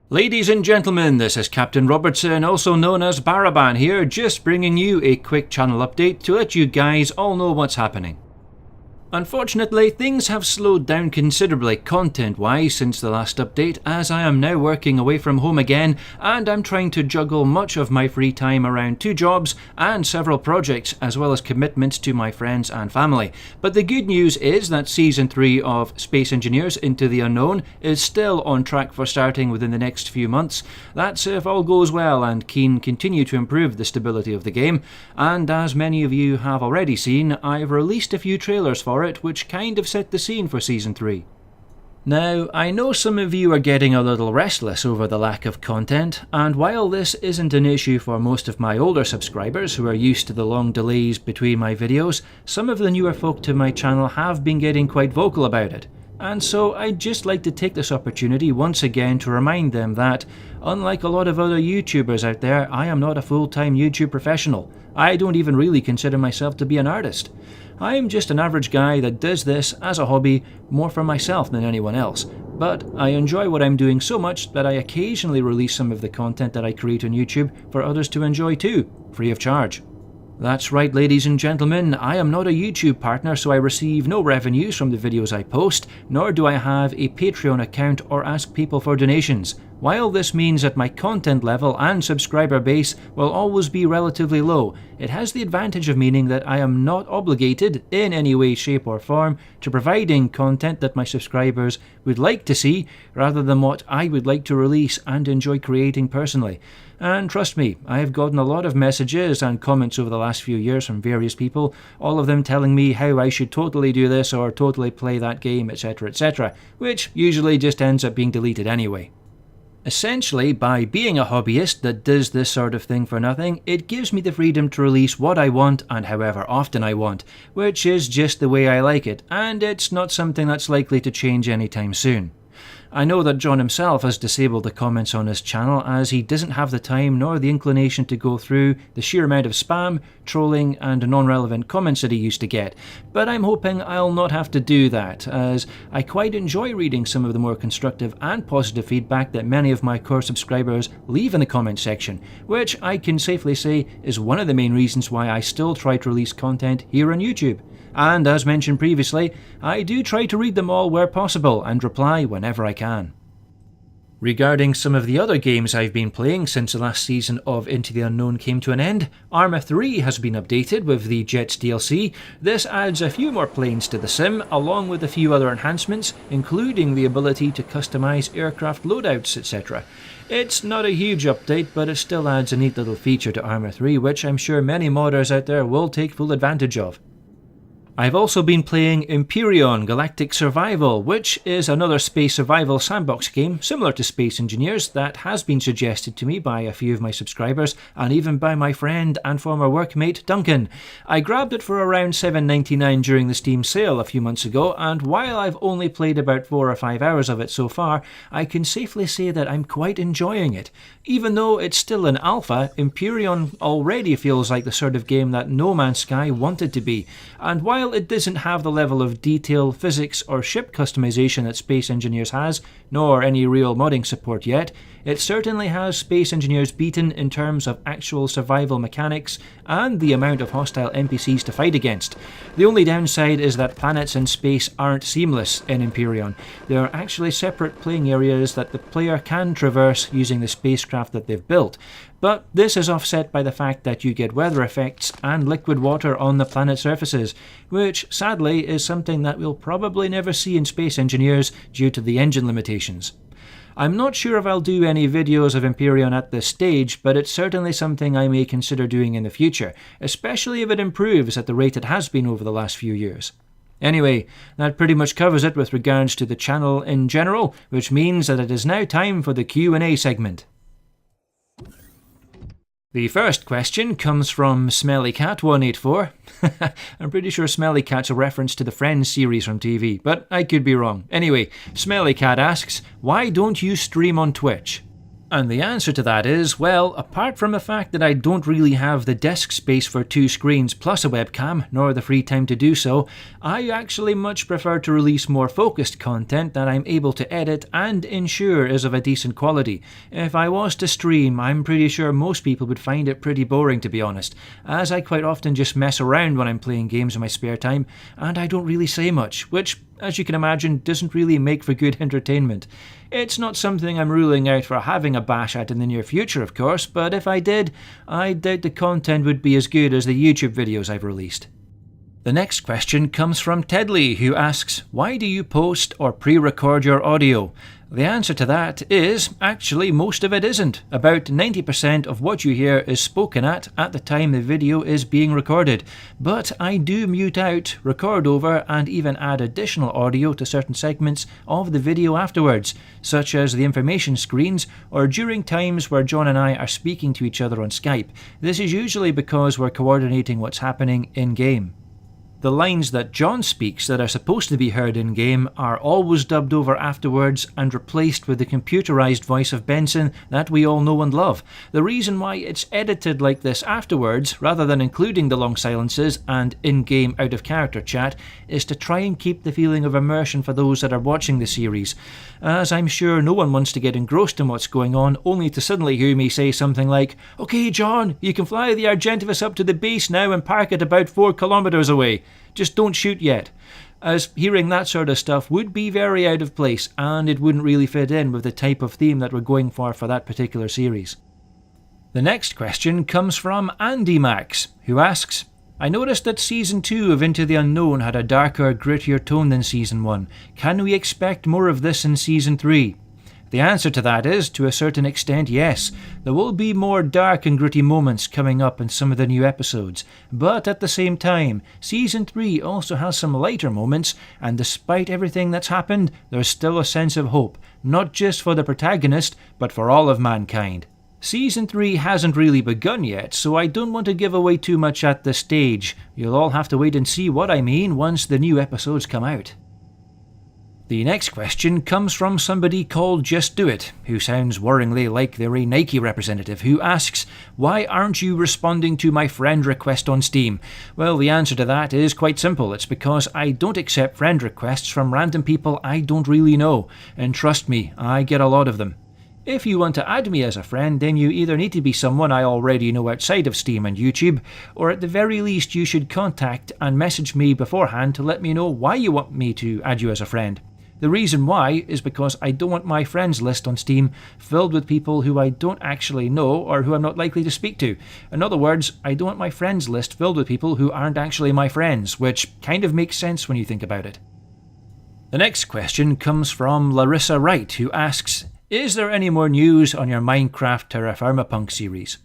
Ladies and gentlemen, this is Captain Robertson, also known as Baraban here, just bringing you a quick channel update to let you guys all know what's happening. Unfortunately, things have slowed down considerably content-wise since the last update, as I am now working away from home again and I'm trying to juggle much of my free time around 2 jobs and several projects, as well as commitments to my friends and family. But the good news is that Season 3 of Space Engineers Into the Unknown is still on track for starting within the next few months. That's if all goes well and Keen continue to improve the stability of the game. And as many of you have already seen, I've released a few trailers for it, which kind of set the scene for Season 3. Now, I know some of you are getting a little restless over the lack of content, and while this isn't an issue for most of my older subscribers who are used to the long delays between my videos, some of the newer folk to my channel have been getting quite vocal about it. And so I'd just like to take this opportunity once again to remind them that, unlike a lot of other YouTubers out there, I am not a full-time YouTube professional. I don't even really consider myself to be an artist. I'm just an average guy that does this as a hobby, more for myself than anyone else. But I enjoy what I'm doing so much that I occasionally release some of the content that I create on YouTube for others to enjoy too, free of charge. That's right, ladies and gentlemen, I am not a YouTube partner, so I receive no revenues from the videos I post, nor do I have a Patreon account or ask people for donations. While this means that my content level and subscriber base will always be relatively low, it has the advantage of meaning that I am not obligated in any way, shape or form to providing content that my subscribers would like to see, rather than what I would like to release and enjoy creating personally. And trust me, I have gotten a lot of messages and comments over the last few years from various people, all of them telling me how I should totally do this or totally play that game, etc, etc, which usually just ends up being deleted anyway. Essentially, by being a hobbyist that does this sort of thing for nothing, it gives me the freedom to release what I want and however often I want, which is just the way I like it, and it's not something that's likely to change anytime soon. I know that John himself has disabled the comments on his channel as he doesn't have the time nor the inclination to go through the sheer amount of spam, trolling and non-relevant comments that he used to get, but I'm hoping I'll not have to do that, as I quite enjoy reading some of the more constructive and positive feedback that many of my core subscribers leave in the comment section, which I can safely say is one of the main reasons why I still try to release content here on YouTube. And as mentioned previously, I do try to read them all where possible and reply whenever I can. Regarding some of the other games I've been playing since the last season of Into the Unknown came to an end, Arma 3 has been updated with the Jets DLC. This adds a few more planes to the sim, along with a few other enhancements, including the ability to customise aircraft loadouts, etc. It's not a huge update, but it still adds a neat little feature to Arma 3, which I'm sure many modders out there will take full advantage of. I've also been playing Empyrion Galactic Survival, which is another space survival sandbox game similar to Space Engineers that has been suggested to me by a few of my subscribers and even by my friend and former workmate Duncan. I grabbed it for around $7.99 during the Steam sale a few months ago, and while I've only played about 4 or 5 hours of it so far, I can safely say that I'm quite enjoying it. Even though it's still an alpha, Empyrion already feels like the sort of game that No Man's Sky wanted to be, and while it doesn't have the level of detail, physics or ship customization that Space Engineers has, nor any real modding support yet, it certainly has Space Engineers beaten in terms of actual survival mechanics and the amount of hostile NPCs to fight against. The only downside is that planets and space aren't seamless in Empyrion. There are actually separate playing areas that the player can traverse using the spacecraft that they've built. But this is offset by the fact that you get weather effects and liquid water on the planet surfaces, which sadly is something that we'll probably never see in Space Engineers due to the engine limitations. I'm not sure if I'll do any videos of Empyrion at this stage, but it's certainly something I may consider doing in the future, especially if it improves at the rate it has been over the last few years. Anyway, that pretty much covers it with regards to the channel in general, which means that it is now time for the Q&A segment. The first question comes from SmellyCat184. I'm pretty sure Smelly Cat's a reference to the Friends series from TV, but I could be wrong. Anyway, Smelly Cat asks, why don't you stream on Twitch? And the answer to that is, well, apart from the fact that I don't really have the desk space for 2 screens plus a webcam, nor the free time to do so, I actually much prefer to release more focused content that I'm able to edit and ensure is of a decent quality. If I was to stream, I'm pretty sure most people would find it pretty boring, to be honest, as I quite often just mess around when I'm playing games in my spare time, and I don't really say much, which, as you can imagine, doesn't really make for good entertainment. It's not something I'm ruling out for having a bash at in the near future, of course, but if I did, I doubt the content would be as good as the YouTube videos I've released. The next question comes from Tedley, who asks, why do you post or pre-record your audio? The answer to that is, actually most of it isn't. About 90% of what you hear is spoken at the time the video is being recorded, but I do mute out, record over, and even add additional audio to certain segments of the video afterwards, such as the information screens or during times where John and I are speaking to each other on Skype. This is usually because we're coordinating what's happening in-game. The lines that John speaks that are supposed to be heard in-game are always dubbed over afterwards and replaced with the computerized voice of Benson that we all know and love. The reason why it's edited like this afterwards, rather than including the long silences and in-game out-of-character chat, is to try and keep the feeling of immersion for those that are watching the series, as I'm sure no one wants to get engrossed in what's going on only to suddenly hear me say something like, "Okay John, you can fly the Argentivus up to the base now and park it about 4 kilometers away. Just don't shoot yet," as hearing that sort of stuff would be very out of place and it wouldn't really fit in with the type of theme that we're going for that particular series. The next question comes from Andy Max, who asks, I noticed that Season 2 of Into the Unknown had a darker, grittier tone than Season 1. Can we expect more of this in Season 3? The answer to that is, to a certain extent, yes. There will be more dark and gritty moments coming up in some of the new episodes, but at the same time, Season 3 also has some lighter moments, and despite everything that's happened, there's still a sense of hope, not just for the protagonist, but for all of mankind. Season 3 hasn't really begun yet, so I don't want to give away too much at this stage. You'll all have to wait and see what I mean once the new episodes come out. The next question comes from somebody called Just Do It, who sounds worryingly like they're a Nike representative, who asks, why aren't you responding to my friend request on Steam? Well, the answer to that is quite simple. It's because I don't accept friend requests from random people I don't really know, and trust me, I get a lot of them. If you want to add me as a friend, then you either need to be someone I already know outside of Steam and YouTube, or at the very least you should contact and message me beforehand to let me know why you want me to add you as a friend. The reason why is because I don't want my friends list on Steam filled with people who I don't actually know or who I'm not likely to speak to. In other words, I don't want my friends list filled with people who aren't actually my friends, which kind of makes sense when you think about it. The next question comes from Larissa Wright, who asks, is there any more news on your Minecraft Terra Firma series?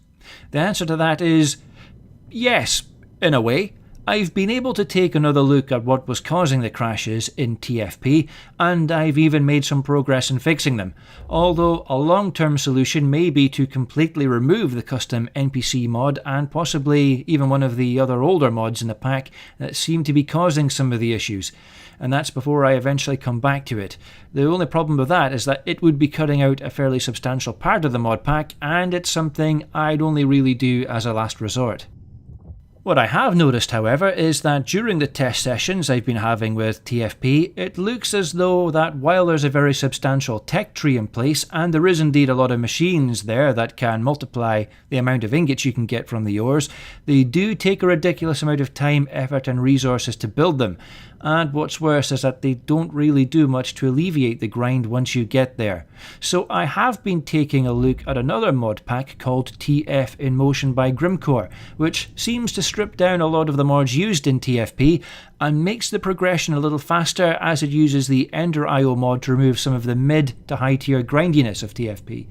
The answer to that is yes, in a way. I've been able to take another look at what was causing the crashes in TFP, and I've even made some progress in fixing them, although a long-term solution may be to completely remove the custom NPC mod and possibly even one of the other older mods in the pack that seem to be causing some of the issues, and that's before I eventually come back to it. The only problem with that is that it would be cutting out a fairly substantial part of the mod pack, and it's something I'd only really do as a last resort. What I have noticed, however, is that during the test sessions I've been having with TFP, it looks as though that while there's a very substantial tech tree in place, and there is indeed a lot of machines there that can multiply the amount of ingots you can get from the ores, they do take a ridiculous amount of time, effort and resources to build them. And what's worse is that they don't really do much to alleviate the grind once you get there. So I have been taking a look at another mod pack called TF in Motion by Grimcore, which seems to strip down a lot of the mods used in TFP and makes the progression a little faster, as it uses the Ender IO mod to remove some of the mid to high tier grindiness of TFP.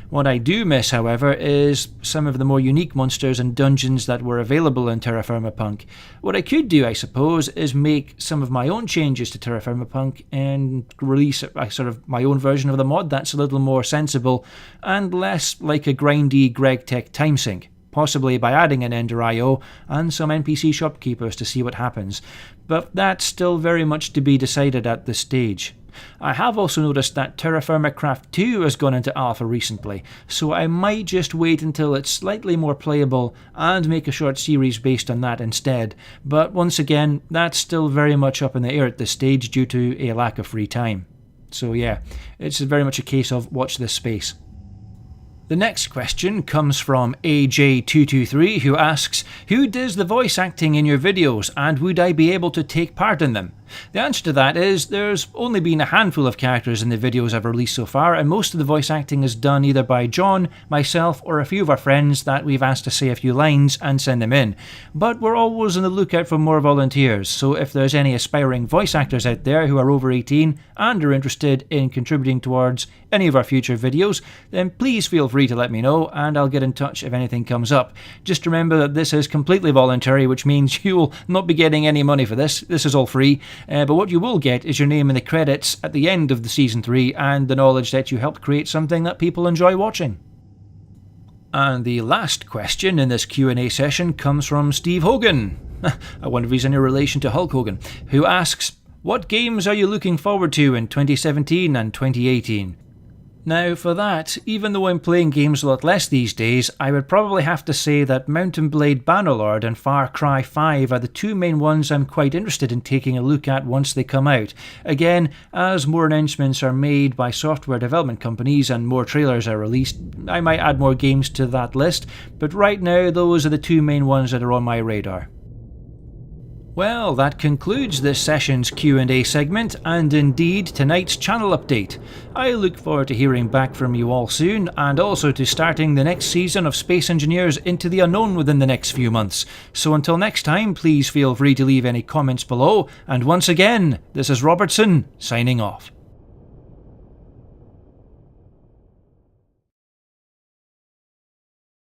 What I do miss, however, is some of the more unique monsters and dungeons that were available in Terra Firma Punk. What I could do, I suppose, is make some of my own changes to Terra Firma Punk and release a sort of my own version of the mod that's a little more sensible and less like a grindy GregTech timesync, possibly by adding an Ender IO and some NPC shopkeepers to see what happens. But that's still very much to be decided at this stage. I have also noticed that Terra Craft 2 has gone into alpha recently, so I might just wait until it's slightly more playable and make a short series based on that instead, but once again, that's still very much up in the air at this stage due to a lack of free time. So yeah, it's very much a case of watch this space. The next question comes from AJ223, who asks, who does the voice acting in your videos and would I be able to take part in them? The answer to that is there's only been a handful of characters in the videos I've released so far, and most of the voice acting is done either by John, myself, or a few of our friends that we've asked to say a few lines and send them in. But we're always on the lookout for more volunteers, so if there's any aspiring voice actors out there who are over 18 and are interested in contributing towards any of our future videos, then please feel free to let me know and I'll get in touch if anything comes up. Just remember that this is completely voluntary, which means you will not be getting any money for this. This is all free. But what you will get is your name in the credits at the end of the Season 3 and the knowledge that you helped create something that people enjoy watching. And the last question in this Q&A session comes from Steve Hogan. I wonder if he's any relation to Hulk Hogan, who asks, what games are you looking forward to in 2017 and 2018? Now for that, even though I'm playing games a lot less these days, I would probably have to say that Mountain Blade Bannerlord and Far Cry 5 are the two main ones I'm quite interested in taking a look at once they come out. Again, as more announcements are made by software development companies and more trailers are released, I might add more games to that list, but right now those are the two main ones that are on my radar. Well, that concludes this session's Q&A segment, and indeed tonight's channel update. I look forward to hearing back from you all soon, and also to starting the next season of Space Engineers Into the Unknown within the next few months. So until next time, please feel free to leave any comments below, and once again, this is Robertson, signing off.